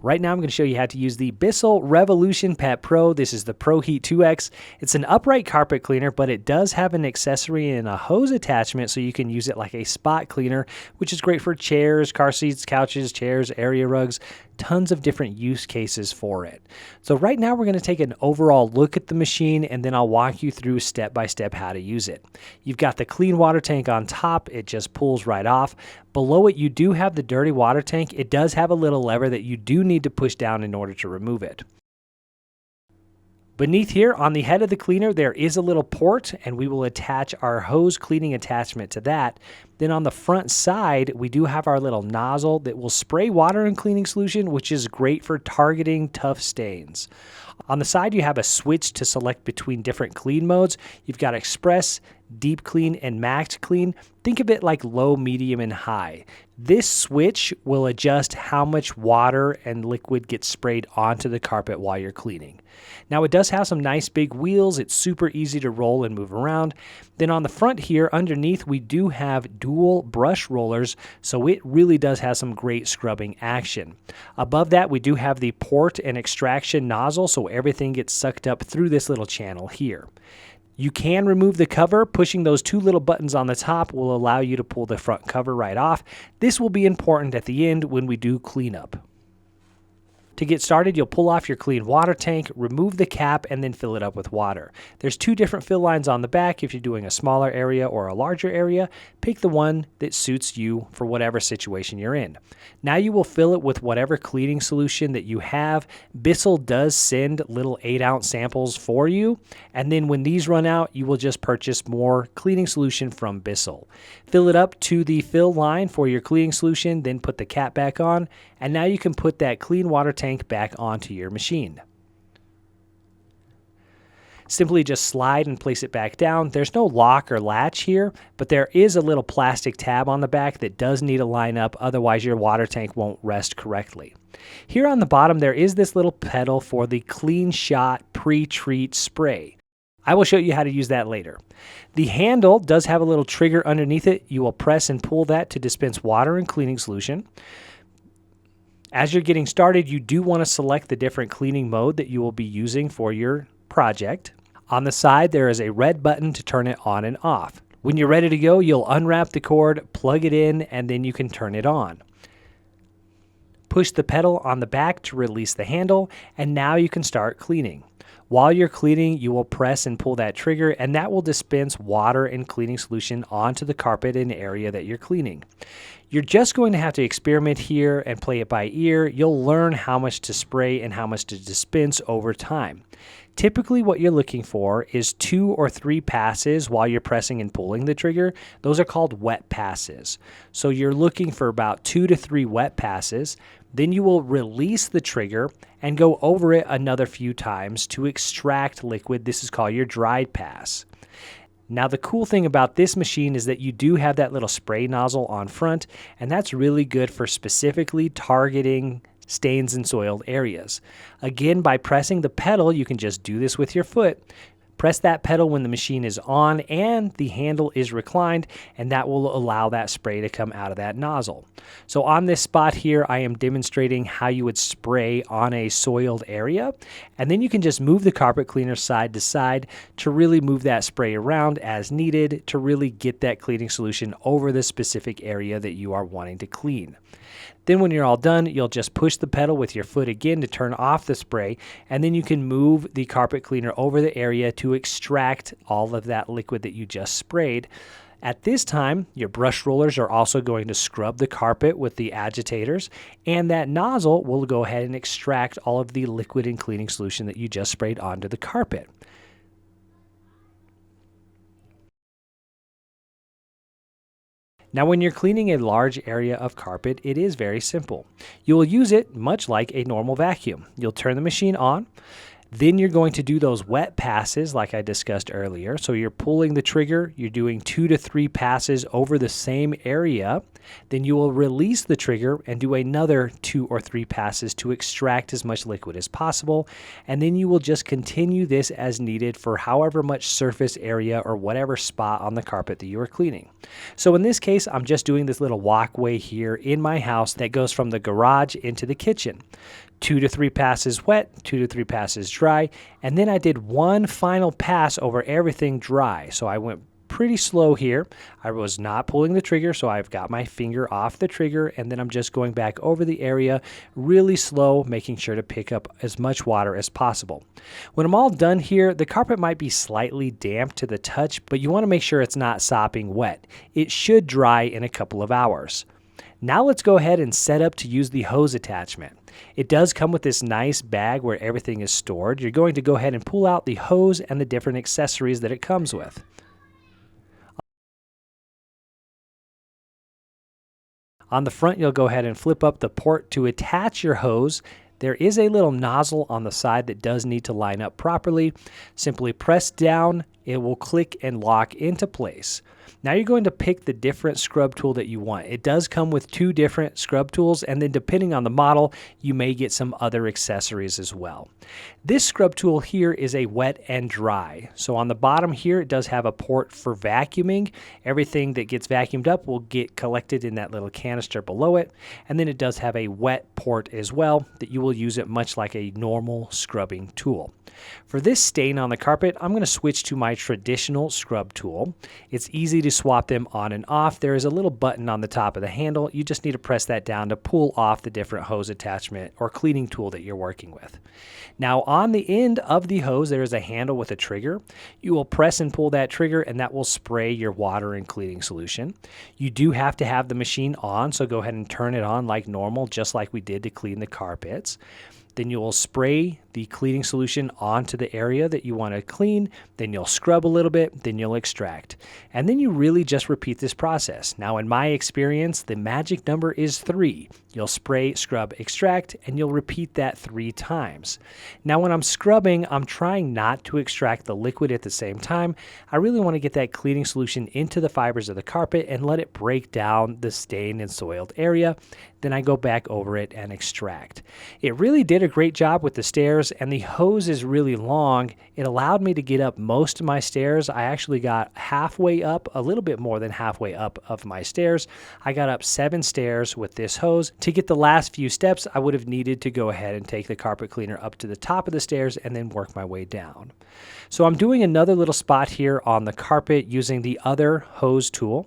Right now I'm going to show you how to use the Bissell Revolution Pro. This is the ProHeat 2X. It's an upright carpet cleaner, but it does have an accessory and a hose attachment so you can use it like a spot cleaner, which is great for chairs, car seats, couches, chairs, area rugs, tons of different use cases for it. So right now we're going to take an overall look at the machine, and then I'll walk you through step by step how to use it. You've got the clean water tank on top. It just pulls right off. Below it, you do have the dirty water tank. It does have a little lever that you do need to push down in order to remove it. Beneath here on the head of the cleaner, there is a little port, and we will attach our hose cleaning attachment to that. Then on the front side, we do have our little nozzle that will spray water and cleaning solution, which is great for targeting tough stains. On the side, you have a switch to select between different clean modes. You've got Express, Deep Clean, and Max Clean. Think of it like low, medium, and high. This switch will adjust how much water and liquid gets sprayed onto the carpet while you're cleaning. Now it does have some nice big wheels. It's super easy to roll and move around. Then on the front here, underneath, we do have dual brush rollers, so it really does have some great scrubbing action. Above that, we do have the port and extraction nozzle, so everything gets sucked up through this little channel here. You can remove the cover. Pushing those two little buttons on the top will allow you to pull the front cover right off. This will be important at the end when we do cleanup. To get started, you'll pull off your clean water tank, remove the cap, and then fill it up with water. There's two different fill lines on the back. If you're doing a smaller area or a larger area, pick the one that suits you for whatever situation you're in. Now you will fill it with whatever cleaning solution that you have. Bissell does send little 8-ounce samples for you, and then when these run out, you will just purchase more cleaning solution from Bissell. Fill it up to the fill line for your cleaning solution, then put the cap back on, and now you can put that clean water tank back onto your machine. Simply just slide and place it back down. There's no lock or latch here, but there is a little plastic tab on the back that does need to line up, otherwise your water tank won't rest correctly. Here on the bottom, there is this little pedal for the Clean Shot pre-treat spray. I will show you how to use that later. The handle does have a little trigger underneath it. You will press and pull that to dispense water and cleaning solution. As you're getting started, you do want to select the different cleaning mode that you will be using for your project. On the side, there is a red button to turn it on and off. When you're ready to go, you'll unwrap the cord, plug it in, and then you can turn it on. Push the pedal on the back to release the handle, and now you can start cleaning. While you're cleaning, you will press and pull that trigger, and that will dispense water and cleaning solution onto the carpet in the area that you're cleaning. You're just going to have to experiment here and play it by ear. You'll learn how much to spray and how much to dispense over time. Typically what you're looking for is 2 or 3 passes while you're pressing and pulling the trigger. Those are called wet passes. So you're looking for about 2 to 3 wet passes. Then you will release the trigger and go over it another few times to extract liquid. This is called your dried pass. Now the cool thing about this machine is that you do have that little spray nozzle on front, and that's really good for specifically targeting stains in soiled areas. Again, by pressing the pedal, you can just do this with your foot. Press that pedal when the machine is on and the handle is reclined, and that will allow that spray to come out of that nozzle. So on this spot here, I am demonstrating how you would spray on a soiled area, and then you can just move the carpet cleaner side to side to really move that spray around as needed to really get that cleaning solution over the specific area that you are wanting to clean. Then when you're all done, you'll just push the pedal with your foot again to turn off the spray, and then you can move the carpet cleaner over the area to extract all of that liquid that you just sprayed. At this time, your brush rollers are also going to scrub the carpet with the agitators, and that nozzle will go ahead and extract all of the liquid and cleaning solution that you just sprayed onto the carpet. Now when you're cleaning a large area of carpet, it is very simple. You will use it much like a normal vacuum. You'll turn the machine on. Then you're going to do those wet passes like I discussed earlier. So you're pulling the trigger, you're doing 2 to 3 passes over the same area. Then you will release the trigger and do another 2 or 3 passes to extract as much liquid as possible. And then you will just continue this as needed for however much surface area or whatever spot on the carpet that you are cleaning. So in this case, I'm just doing this little walkway here in my house that goes from the garage into the kitchen. 2 to 3 passes wet, 2 to 3 passes dry, and then I did one final pass over everything dry. So I went pretty slow here. I was not pulling the trigger, so I've got my finger off the trigger, and then I'm just going back over the area really slow, making sure to pick up as much water as possible. When I'm all done here, the carpet might be slightly damp to the touch, but you want to make sure it's not sopping wet. It should dry in a couple of hours. Now let's go ahead and set up to use the hose attachment. It does come with this nice bag where everything is stored. You're going to go ahead and pull out the hose and the different accessories that it comes with. On the front, you'll go ahead and flip up the port to attach your hose. There is a little nozzle on the side that does need to line up properly. Simply press down, it will click and lock into place. Now you're going to pick the different scrub tool that you want. It does come with 2 different scrub tools, and then depending on the model, you may get some other accessories as well. This scrub tool here is a wet and dry. So on the bottom here, it does have a port for vacuuming. Everything that gets vacuumed up will get collected in that little canister below it. And then it does have a wet port as well that you will use it much like a normal scrubbing tool. For this stain on the carpet, I'm going to switch to my traditional scrub tool. It's easy to swap them on and off. There is a little button on the top of the handle. You just need to press that down to pull off the different hose attachment or cleaning tool that you're working with. Now on the end of the hose, there is a handle with a trigger. You will press and pull that trigger, and that will spray your water and cleaning solution. You do have to have the machine on, so go ahead and turn it on like normal, just like we did to clean the carpets. Then you will spray the cleaning solution onto the area that you want to clean. Then you'll scrub a little bit, then you'll extract. And then you really just repeat this process. Now, in my experience, the magic number is 3. You'll spray, scrub, extract, and you'll repeat that 3 times. Now, when I'm scrubbing, I'm trying not to extract the liquid at the same time. I really want to get that cleaning solution into the fibers of the carpet and let it break down the stained and soiled area. Then I go back over it and extract. It really did a great job with the stairs, and the hose is really long. It allowed me to get up most of my stairs. I actually got halfway up, a little bit more than halfway up of my stairs. I got up 7 stairs with this hose. To get the last few steps, I would have needed to go ahead and take the carpet cleaner up to the top of the stairs and then work my way down. So I'm doing another little spot here on the carpet using the other hose tool.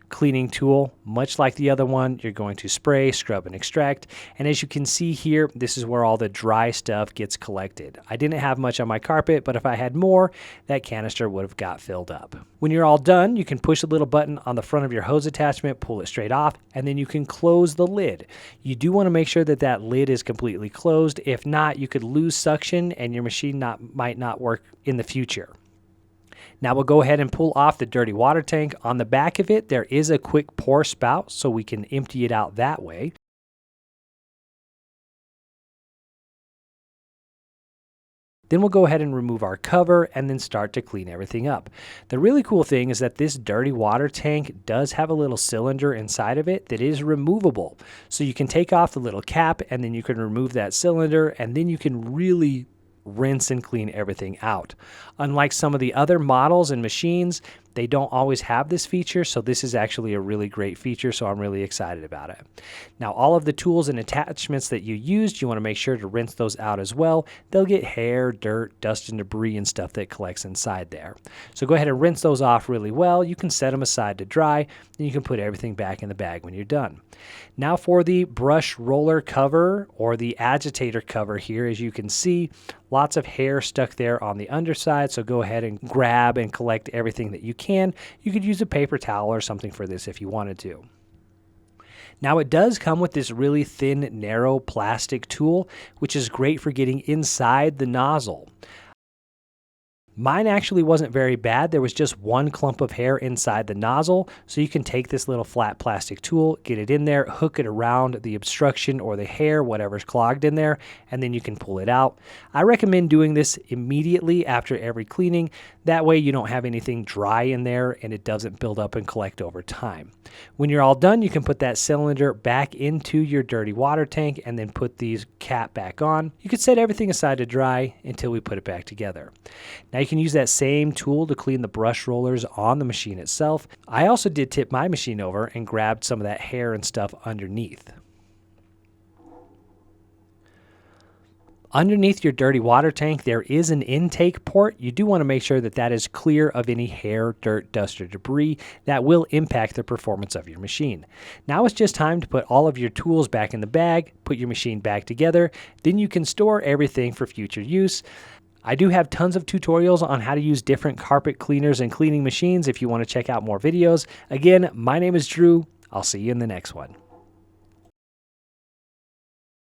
Cleaning tool, much like the other one, you're going to spray, scrub, and extract. And as you can see here, this is where all the dry stuff gets collected. I didn't have much on my carpet, but if I had more, that canister would have got filled up. When you're all done, you can push a little button on the front of your hose attachment, pull it straight off, and then you can close the lid. You do want to make sure that that lid is completely closed. If not, you could lose suction and your machine might not work in the future. Now we'll go ahead and pull off the dirty water tank. On the back of it, there is a quick pour spout, so we can empty it out that way. Then we'll go ahead and remove our cover and then start to clean everything up. The really cool thing is that this dirty water tank does have a little cylinder inside of it that is removable. So you can take off the little cap and then you can remove that cylinder, and then you can really rinse and clean everything out. Unlike some of the other models and machines, they don't always have this feature, so this is actually a really great feature, so I'm really excited about it. Now, all of the tools and attachments that you used, you want to make sure to rinse those out as well. They'll get hair, dirt, dust, and debris and stuff that collects inside there. So go ahead and rinse those off really well. You can set them aside to dry, and you can put everything back in the bag when you're done. Now for the brush roller cover or the agitator cover here, as you can see, lots of hair stuck there on the underside, so go ahead and grab and collect everything that you can. You could use a paper towel or something for this if you wanted to. Now it does come with this really thin, narrow plastic tool, which is great for getting inside the nozzle. Mine actually wasn't very bad. There was just one clump of hair inside the nozzle, so you can take this little flat plastic tool, get it in there, hook it around the obstruction or the hair, whatever's clogged in there, and then you can pull it out. I recommend doing this immediately after every cleaning. That way you don't have anything dry in there and it doesn't build up and collect over time. When you're all done, you can put that cylinder back into your dirty water tank and then put these cap back on. You can set everything aside to dry until we put it back together. Now you can use that same tool to clean the brush rollers on the machine itself. I also did tip my machine over and grabbed some of that hair and stuff underneath. Underneath your dirty water tank, there is an intake port. You do want to make sure that that is clear of any hair, dirt, dust, or debris that will impact the performance of your machine. Now it's just time to put all of your tools back in the bag, put your machine back together, then you can store everything for future use. I do have tons of tutorials on how to use different carpet cleaners and cleaning machines if you want to check out more videos. Again, my name is Drew. I'll see you in the next one.